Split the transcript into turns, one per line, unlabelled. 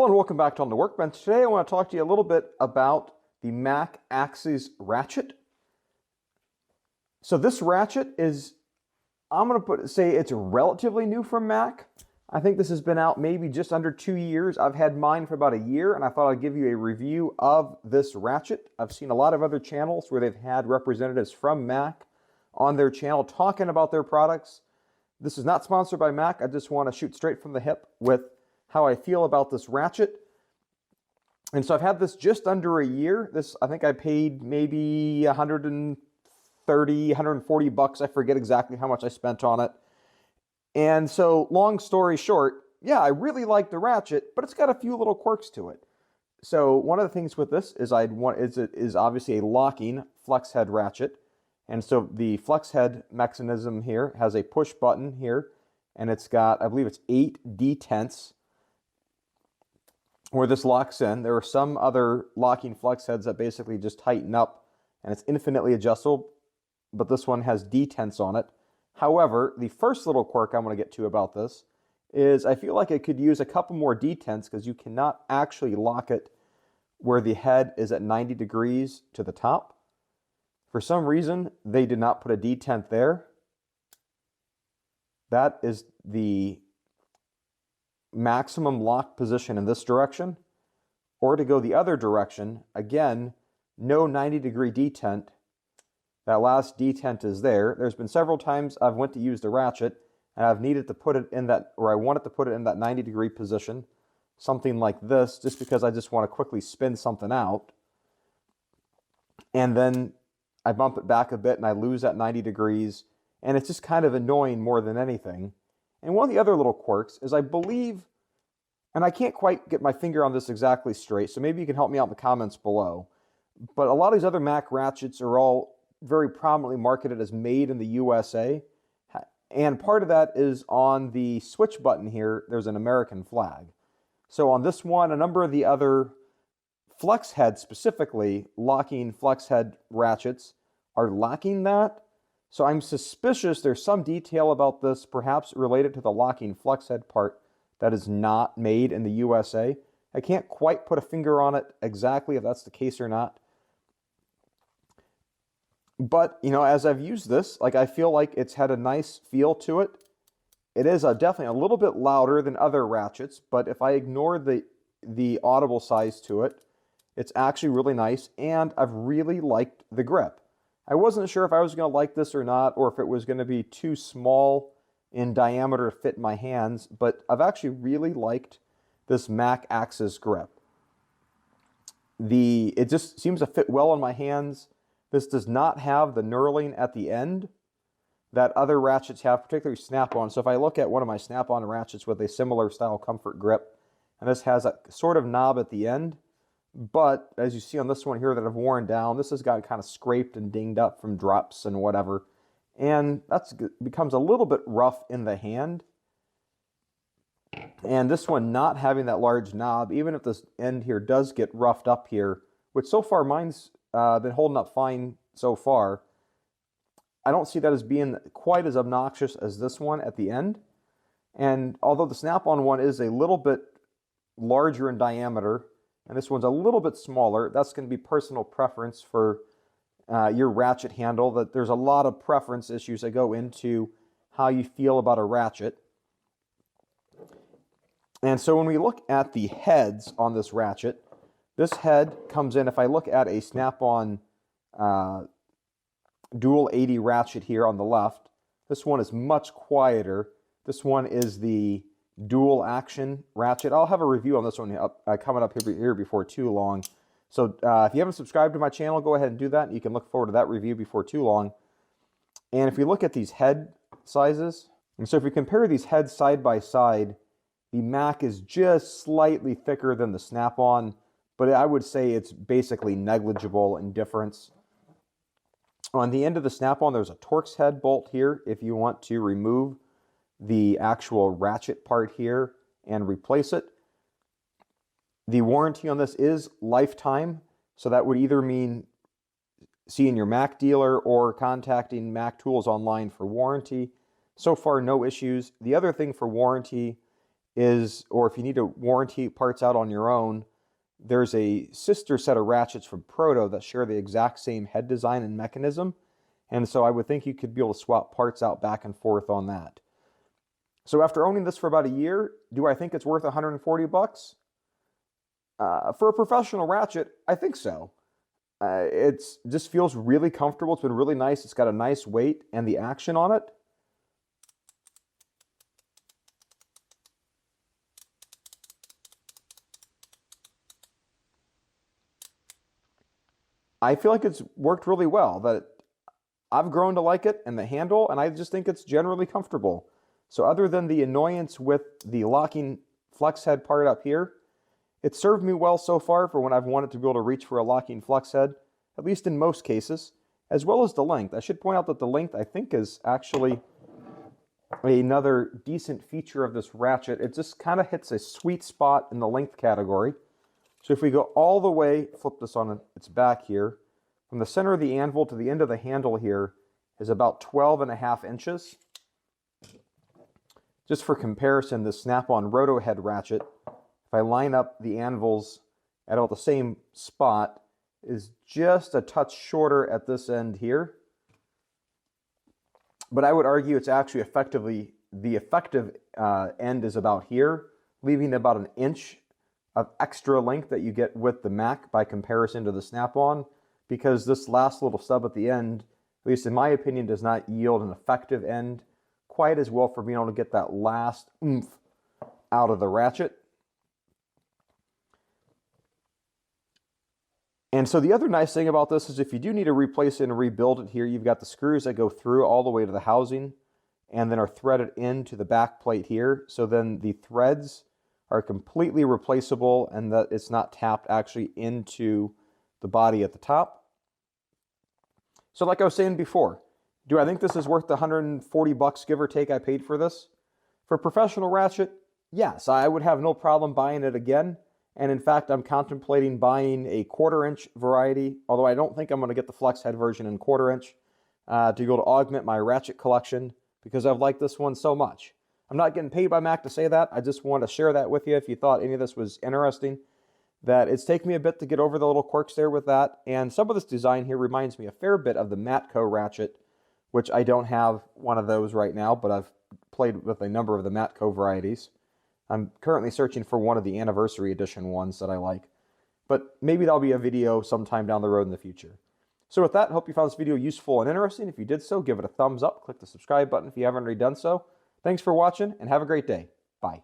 Hello and welcome back to On the Workbench. Today I want to talk to you a little bit about the Mac Axes Ratchet. So this ratchet is, I'm going to say it's relatively new from Mac. I think this has been out maybe just under 2 years. I've had mine for about a year, and I thought I'd give you a review of this ratchet. I've seen a lot of other channels where they've had representatives from Mac on their channel talking about their products. This is not sponsored by Mac. I just want to shoot straight from the hip with how I feel about this ratchet. And so I've had this just under a year. This, I think I paid maybe 130, 140 bucks. I forget exactly how much I spent on it. And so long story short, yeah, I really like the ratchet, but it's got a few little quirks to it. So one of the things with this is it is obviously a locking flex head ratchet. And so the flex head mechanism here has a push button here, and it's got, I believe it's 8 detents where this locks in. There are some other locking flex heads that basically just tighten up and it's infinitely adjustable, but this one has detents on it. However, the first little quirk I'm going to get to about this is I feel like it could use a couple more detents because you cannot actually lock it where the head is at 90 degrees to the top. For some reason, they did not put a detent there. That is the maximum lock position in this direction. Or to go the other direction, again, no 90-degree detent. That last detent is there. There's been several times I've went to use the ratchet and I've needed to put it in that, or I wanted to put it in that 90-degree position, something like this, just because I just want to quickly spin something out. And then I bump it back a bit and I lose that 90 degrees, and it's just kind of annoying more than anything. And one of the other little quirks is I believe, and I can't quite get my finger on this exactly straight, so maybe you can help me out in the comments below, but a lot of these other Mac ratchets are all very prominently marketed as made in the USA, and part of that is on the switch button here, there's an American flag. So on this one, a number of the other flex head, specifically locking flex head ratchets, are lacking that. So I'm suspicious there's some detail about this, perhaps related to the locking flex head part, that is not made in the USA. I can't quite put a finger on it exactly if that's the case or not. But, you know, as I've used this, like, I feel like it's had a nice feel to it. It is definitely a little bit louder than other ratchets, but if I ignore the audible size to it, it's actually really nice, and I've really liked the grip. I wasn't sure if I was going to like this or not, or if it was going to be too small in diameter to fit in my hands, but I've actually really liked this Mac Axes grip. It just seems to fit well in my hands. This does not have the knurling at the end that other ratchets have, particularly Snap-on. So if I look at one of my Snap-on ratchets with a similar style comfort grip, and this has a sort of knob at the end, but as you see on this one here that I've worn down, this has got kind of scraped and dinged up from drops and whatever. And that becomes a little bit rough in the hand. And this one not having that large knob, even if this end here does get roughed up here, which so far mine's been holding up fine so far, I don't see that as being quite as obnoxious as this one at the end. And although the Snap-on one is a little bit larger in diameter, and this one's a little bit smaller, that's going to be personal preference for your ratchet handle. That there's a lot of preference issues that go into how you feel about a ratchet. And so when we look at the heads on this ratchet, this head comes in, if I look at a Snap-on dual 80 ratchet here on the left, this one is much quieter. This one is the dual action ratchet. I'll have a review on this one coming up here before too long. So if you haven't subscribed to my channel, go ahead and do that. You can look forward to that review before too long. And if we look at these head sizes, and so if we compare these heads side by side, the Mac is just slightly thicker than the Snap-on, but I would say it's basically negligible in difference. On the end of the Snap-on, there's a Torx head bolt here if you want to remove the actual ratchet part here and replace it. The warranty on this is lifetime, so that would either mean seeing your Mac dealer or contacting Mac Tools online for warranty. So far, no issues. The other thing for warranty is, or if you need to warranty parts out on your own, there's a sister set of ratchets from Proto that share the exact same head design and mechanism. And so I would think you could be able to swap parts out back and forth on that. So after owning this for about a year, do I think it's worth 140 bucks? For a professional ratchet, I think so. It just feels really comfortable. It's been really nice. It's got a nice weight and the action on it. I feel like it's worked really well. That I've grown to like it and the handle, and I just think it's generally comfortable. So other than the annoyance with the locking flex head part up here, it served me well so far for when I've wanted to be able to reach for a locking flex head, at least in most cases, as well as the length. I should point out that the length, I think, is actually another decent feature of this ratchet. It just kind of hits a sweet spot in the length category. So if we go all the way, flip this on its back here, from the center of the anvil to the end of the handle here is about 12.5 inches. Just for comparison, the Snap-on Roto head ratchet, if I line up the anvils at about the same spot, is just a touch shorter at this end here. But I would argue it's actually effectively, the effective end is about here, leaving about an inch of extra length that you get with the Mac by comparison to the Snap-on, because this last little stub at the end, at least in my opinion, does not yield an effective end quite as well for being able to get that last oomph out of the ratchet. And so the other nice thing about this is if you do need to replace it and rebuild it here, you've got the screws that go through all the way to the housing and then are threaded into the back plate here. So then the threads are completely replaceable and that it's not tapped actually into the body at the top. So like I was saying before, do I think this is worth the 140 bucks, give or take, I paid for this? For a professional ratchet, yes, I would have no problem buying it again. And in fact, I'm contemplating buying a 1/4 inch variety, although I don't think I'm going to get the flex head version in 1/4 inch to be able to augment my ratchet collection because I've liked this one so much. I'm not getting paid by Mac to say that. I just want to share that with you if you thought any of this was interesting. That it's taken me a bit to get over the little quirks there with that. And some of this design here reminds me a fair bit of the Matco ratchet, which I don't have one of those right now, but I've played with a number of the Matco varieties. I'm currently searching for one of the anniversary edition ones that I like. But maybe that'll be a video sometime down the road in the future. So with that, I hope you found this video useful and interesting. If you did so, give it a thumbs up. Click the subscribe button if you haven't already done so. Thanks for watching, and have a great day. Bye.